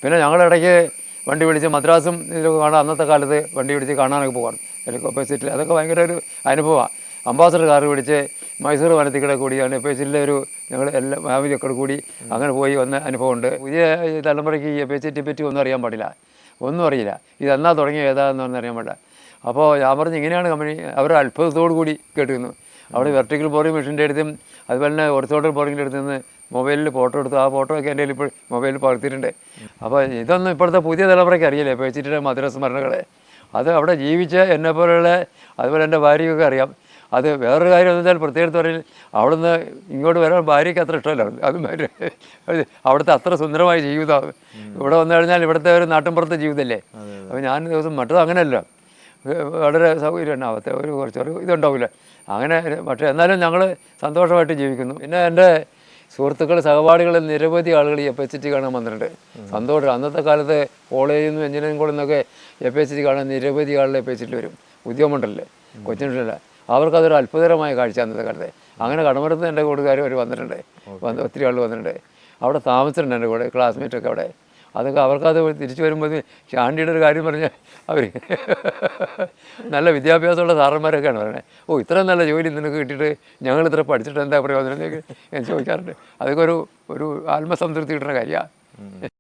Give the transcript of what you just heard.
പിന്നെ ഞങ്ങളിടയ്ക്ക് വണ്ടി പിടിച്ച് മദ്രാസും ഇതിലൊക്കെ കാണാൻ അന്നത്തെ കാലത്ത് വണ്ടി പിടിച്ച് കാണാനൊക്കെ പോകാറ് എപ്പോ സിറ്റിൽ. അതൊക്കെ ഭയങ്കര ഒരു അനുഭവമാണ്. അംബാസഡർ കാർ പിടിച്ച് മൈസൂർ വനത്തിൽ കൂടെ കൂടിയാണ് എപ്പോ സിറ്റിലെ ഞങ്ങൾ എല്ലാ ഫാമിലിയൊക്കെ കൂടി അങ്ങനെ പോയി വന്ന അനുഭവമുണ്ട്. പുതിയ ഈ തലമുറയ്ക്ക് ഈ എപ്പോ സിറ്റിയെ പറ്റി ഒന്നും അറിയാൻ പാടില്ല, ഒന്നും അറിയില്ല. ഇതെന്നാ തുടങ്ങിയ ഏതാണെന്നൊന്നും അറിയാൻ പാടില്ല. അപ്പോൾ ഞാൻ പറഞ്ഞു ഇങ്ങനെയാണ് കമ്പനി. അവർ അത്ഭുതത്തോടു കൂടി കേട്ടിരുന്നു. അവിടെ വെർട്ടിക്കൽ ബോറിംഗ് മെഷീൻ്റെ അടുത്തും അതുപോലെ തന്നെ ഹൊറിസോണ്ടൽ ബോറിങ്ങിൻ്റെ അടുത്ത് നിന്ന് മൊബൈലിൽ ഫോട്ടോ എടുത്തു. ആ ഫോട്ടോ ഒക്കെ എൻ്റെ ഇപ്പോൾ മൊബൈലിൽ പകർത്തിയിട്ടുണ്ട്. അപ്പോൾ ഇതൊന്നും ഇപ്പോഴത്തെ പുതിയ തലമുറയ്ക്ക് അറിയില്ല. ഇപ്പോൾ വെച്ചിട്ട് മദ്രാസ് മരണങ്ങളെ അത് അവിടെ ജീവിച്ച എന്നെപ്പോലുള്ള അതുപോലെ എൻ്റെ ഭാര്യയൊക്കെ അറിയാം. അത് വേറൊരു കാര്യം എന്ന് വെച്ചാൽ പ്രത്യേകത പറയും, അവിടുന്ന് ഇങ്ങോട്ട് വരാൻ ഭാര്യയ്ക്ക് അത്ര ഇഷ്ടമല്ല. അതും അവിടുത്തെ അത്ര സുന്ദരമായ ജീവിതമാണ്. ഇവിടെ വന്നു കഴിഞ്ഞാൽ ഇവിടുത്തെ ഒരു നാട്ടിൻപുറത്തെ ജീവിതമല്ലേ. അപ്പോൾ ഞാൻ ദിവസം മറ്റത് അങ്ങനെയല്ല, വളരെ സൗകര്യമാണ്. അവിടുത്തെ കുറച്ചൊരു ഇതുണ്ടാവില്ല അങ്ങനെ. പക്ഷേ എന്നാലും ഞങ്ങൾ സന്തോഷമായിട്ട് ജീവിക്കുന്നു. പിന്നെ എൻ്റെ സുഹൃത്തുക്കൾ സഹപാഠികൾ നിരവധി ആളുകൾ ഈ FHT കാണാൻ വന്നിട്ടുണ്ട്. സന്തോഷം. അന്നത്തെ കാലത്ത് കോളേജിൽ നിന്നും എഞ്ചിനീയറിംഗ് കോളേജിൽ നിന്നൊക്കെ FHT കാണാൻ നിരവധി ആളുകൾ FHT വരും. ഉദ്യോഗമുണ്ടല്ലേ, കൊച്ചിനില്ല. അവർക്കതൊരു അത്ഭുതകരമായ കാഴ്ച അന്നത്തെ കാലത്തെ. അങ്ങനെ കടമരത്ത് എൻ്റെ കൂട്ടുകാർ അവർ വന്നിട്ടുണ്ട്, ഒത്തിരി ആൾ വന്നിട്ടുണ്ട്. അവിടെ താമസിച്ചിട്ടുണ്ട് എൻ്റെ കൂടെ, ക്ലാസ്മേറ്റൊക്കെ അവിടെ. അതൊക്കെ അവർക്കത് തിരിച്ചു വരുമ്പോൾ ഷാണ്ടിയുടെ ഒരു കാര്യം പറഞ്ഞാൽ അവർ നല്ല വിദ്യാഭ്യാസമുള്ള സാറന്മാരൊക്കെയാണ് പറയുന്നത്. ഓ ഇത്രയും നല്ല ജോലി നിനക്ക് കിട്ടിയിട്ട് ഞങ്ങൾ ഇത്ര പഠിച്ചിട്ട് എന്താ പ്രയോജനം എന്ന് ചോദിക്കാറുണ്ട്. അതൊക്കെ ഒരു ആത്മസംതൃപ്തി കിട്ടുന്ന കാര്യമാണ്.